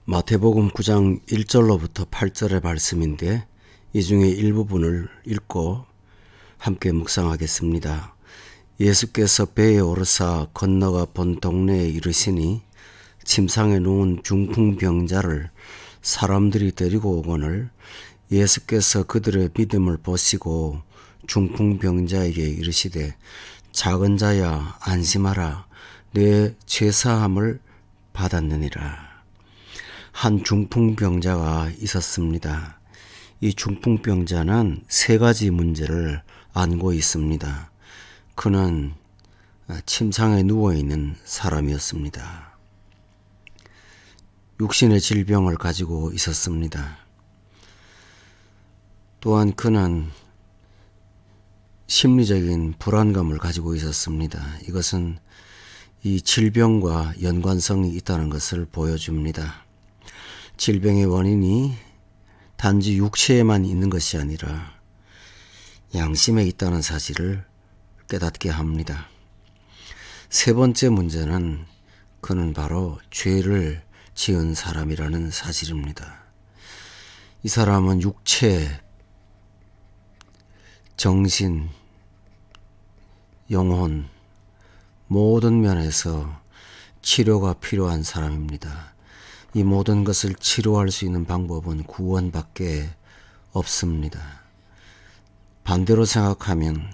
마태복음 9장 1절로부터 8절의 말씀인데 이 중에 일부분을 읽고 함께 묵상하겠습니다. 예수께서 배에 오르사 건너가 본 동네에 이르시니 침상에 누운 중풍병자를 사람들이 데리고 오거늘 예수께서 그들의 믿음을 보시고 중풍병자에게 이르시되 작은 자야 안심하라 내 죄사함을 받았느니라. 한 중풍병자가 있었습니다. 이 중풍병자는 세 가지 문제를 안고 있습니다. 그는 침상에 누워있는 사람이었습니다. 육신의 질병을 가지고 있었습니다. 또한 그는 심리적인 불안감을 가지고 있었습니다. 이것은 이 질병과 연관성이 있다는 것을 보여줍니다. 질병의 원인이 단지 육체에만 있는 것이 아니라 양심에 있다는 사실을 깨닫게 합니다. 세 번째 문제는 그는 바로 죄를 지은 사람이라는 사실입니다. 이 사람은 육체, 정신, 영혼 모든 면에서 치료가 필요한 사람입니다. 이 모든 것을 치료할 수 있는 방법은 구원밖에 없습니다. 반대로 생각하면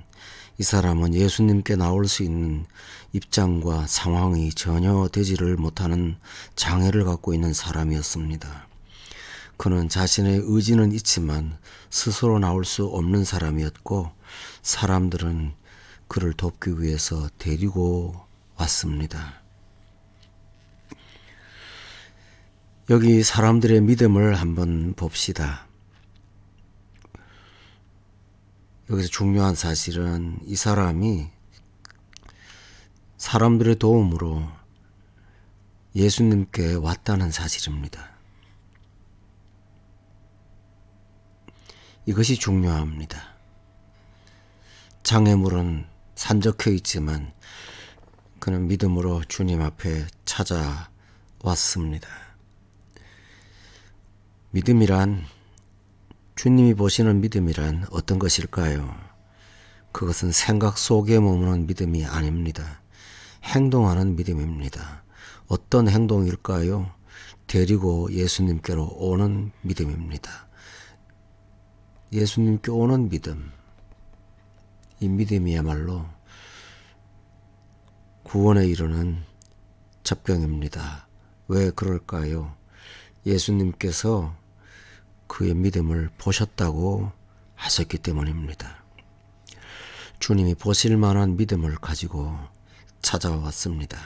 이 사람은 예수님께 나올 수 있는 입장과 상황이 전혀 되지를 못하는 장애를 갖고 있는 사람이었습니다. 그는 자신의 의지는 있지만 스스로 나올 수 없는 사람이었고 사람들은 그를 돕기 위해서 데리고 왔습니다. 여기 사람들의 믿음을 한번 봅시다. 여기서 중요한 사실은 이 사람이 사람들의 도움으로 예수님께 왔다는 사실입니다. 이것이 중요합니다. 장애물은 산적해 있지만 그는 믿음으로 주님 앞에 찾아왔습니다. 믿음이란, 주님이 보시는 믿음이란 어떤 것일까요? 그것은 생각 속에 머무는 믿음이 아닙니다. 행동하는 믿음입니다. 어떤 행동일까요? 데리고 예수님께로 오는 믿음입니다. 예수님께 오는 믿음, 이 믿음이야말로 구원에 이르는 접경입니다. 왜 그럴까요? 예수님께서 그의 믿음을 보셨다고 하셨기 때문입니다. 주님이 보실 만한 믿음을 가지고 찾아왔습니다.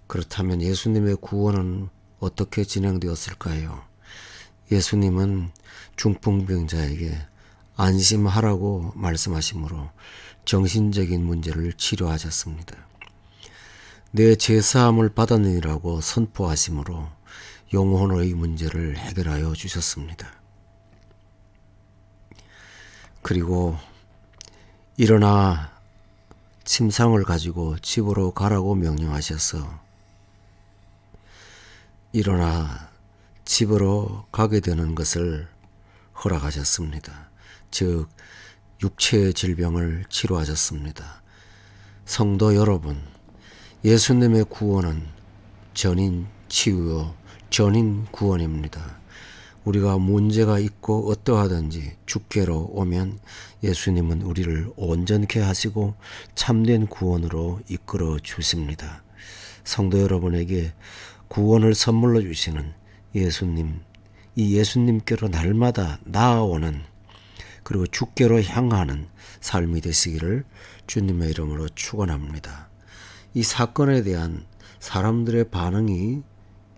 그렇다면 예수님의 구원은 어떻게 진행되었을까요? 예수님은 중풍병자에게 안심하라고 말씀하시므로 정신적인 문제를 치료하셨습니다. 내 죄사함을 받았느니라고 선포하시므로 영혼의 문제를 해결하여 주셨습니다. 그리고 일어나 침상을 가지고 집으로 가라고 명령하셔서 일어나 집으로 가게 되는 것을 허락하셨습니다. 즉 육체의 질병을 치료하셨습니다. 성도 여러분, 예수님의 구원은 전인 치유요 전인 구원입니다. 우리가 문제가 있고 어떠하든지 주께로 오면 예수님은 우리를 온전케 하시고 참된 구원으로 이끌어 주십니다. 성도 여러분에게 구원을 선물로 주시는 예수님, 이 예수님께로 날마다 나아오는 그리고 주께로 향하는 삶이 되시기를 주님의 이름으로 축원합니다. 이 사건에 대한 사람들의 반응이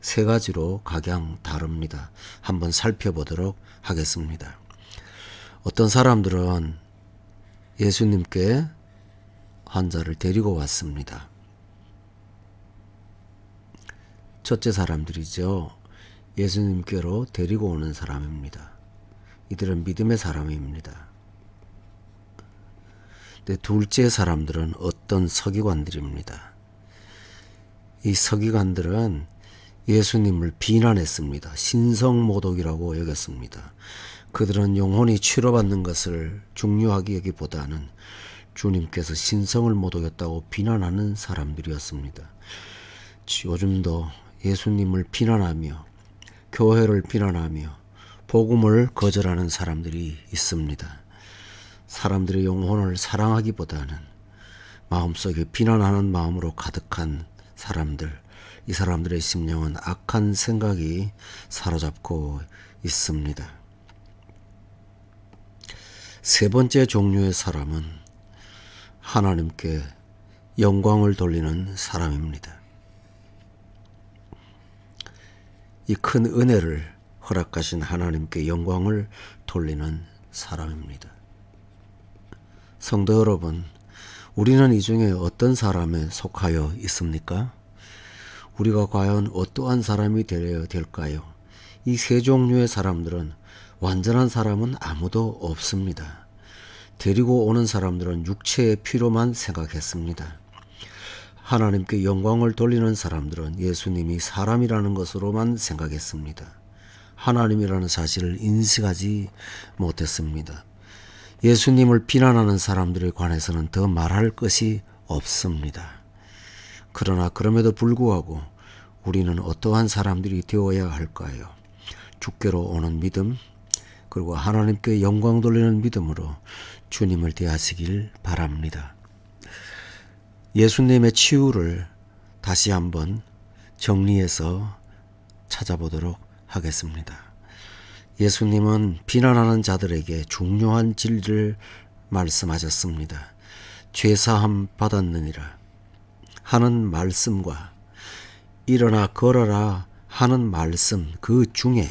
세 가지로 각양 다릅니다. 한번 살펴보도록 하겠습니다. 어떤 사람들은 예수님께 환자를 데리고 왔습니다. 첫째 사람들이죠. 예수님께로 데리고 오는 사람입니다. 이들은 믿음의 사람입니다. 둘째 사람들은 어떤 서기관들입니다. 이 서기관들은 예수님을 비난했습니다. 신성모독이라고 여겼습니다. 그들은 영혼이 치료받는 것을 중요하게 여기보다는 주님께서 신성을 모독했다고 비난하는 사람들이었습니다. 요즘도 예수님을 비난하며 교회를 비난하며 복음을 거절하는 사람들이 있습니다. 사람들의 영혼을 사랑하기보다는 마음속에 비난하는 마음으로 가득한 사람들, 이 사람들의 심령은 악한 생각이 사로잡고 있습니다. 세 번째 종류의 사람은 하나님께 영광을 돌리는 사람입니다. 이 큰 은혜를 허락하신 하나님께 영광을 돌리는 사람입니다. 성도 여러분, 우리는 이 중에 어떤 사람에 속하여 있습니까? 우리가 과연 어떠한 사람이 되어야 될까요? 이 세 종류의 사람들은 완전한 사람은 아무도 없습니다. 데리고 오는 사람들은 육체의 필요만 생각했습니다. 하나님께 영광을 돌리는 사람들은 예수님이 사람이라는 것으로만 생각했습니다. 하나님이라는 사실을 인식하지 못했습니다. 예수님을 비난하는 사람들에 관해서는 더 말할 것이 없습니다. 그러나 그럼에도 불구하고 우리는 어떠한 사람들이 되어야 할까요? 주께로 오는 믿음, 그리고 하나님께 영광 돌리는 믿음으로 주님을 대하시길 바랍니다. 예수님의 치유를 다시 한번 정리해서 찾아보도록 하겠습니다. 예수님은 비난하는 자들에게 중요한 진리를 말씀하셨습니다. 죄사함 받았느니라 하는 말씀과 일어나 걸어라 하는 말씀 그 중에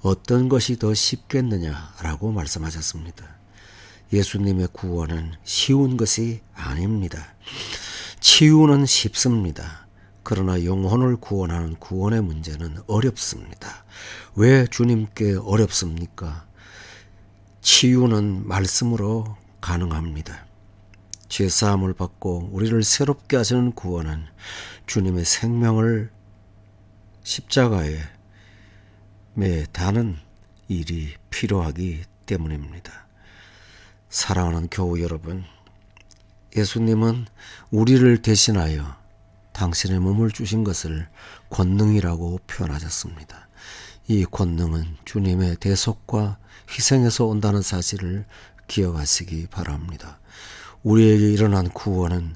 어떤 것이 더 쉽겠느냐라고 말씀하셨습니다. 예수님의 구원은 쉬운 것이 아닙니다. 치유는 쉽습니다. 그러나 영혼을 구원하는 구원의 문제는 어렵습니다. 왜 주님께 어렵습니까? 치유는 말씀으로 가능합니다. 죄사함을 받고 우리를 새롭게 하시는 구원은 주님의 생명을 십자가에 매다는 일이 필요하기 때문입니다. 사랑하는 교우 여러분, 예수님은 우리를 대신하여 당신의 몸을 주신 것을 권능이라고 표현하셨습니다. 이 권능은 주님의 대속과 희생에서 온다는 사실을 기억하시기 바랍니다. 우리에게 일어난 구원은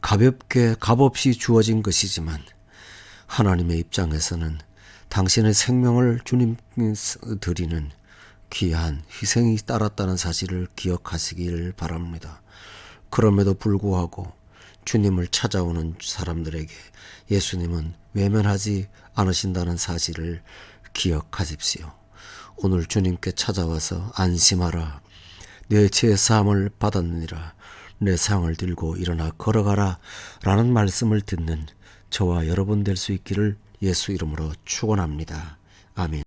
가볍게 값없이 주어진 것이지만 하나님의 입장에서는 당신의 생명을 주님 드리는 귀한 희생이 따랐다는 사실을 기억하시길 바랍니다. 그럼에도 불구하고 주님을 찾아오는 사람들에게 예수님은 외면하지 않으신다는 사실을 기억하십시오. 오늘 주님께 찾아와서 안심하라. 내 죄사함을 받았느니라. 내 상을 들고 일어나 걸어가라 라는 말씀을 듣는 저와 여러분 될 수 있기를 예수 이름으로 축원합니다. 아멘.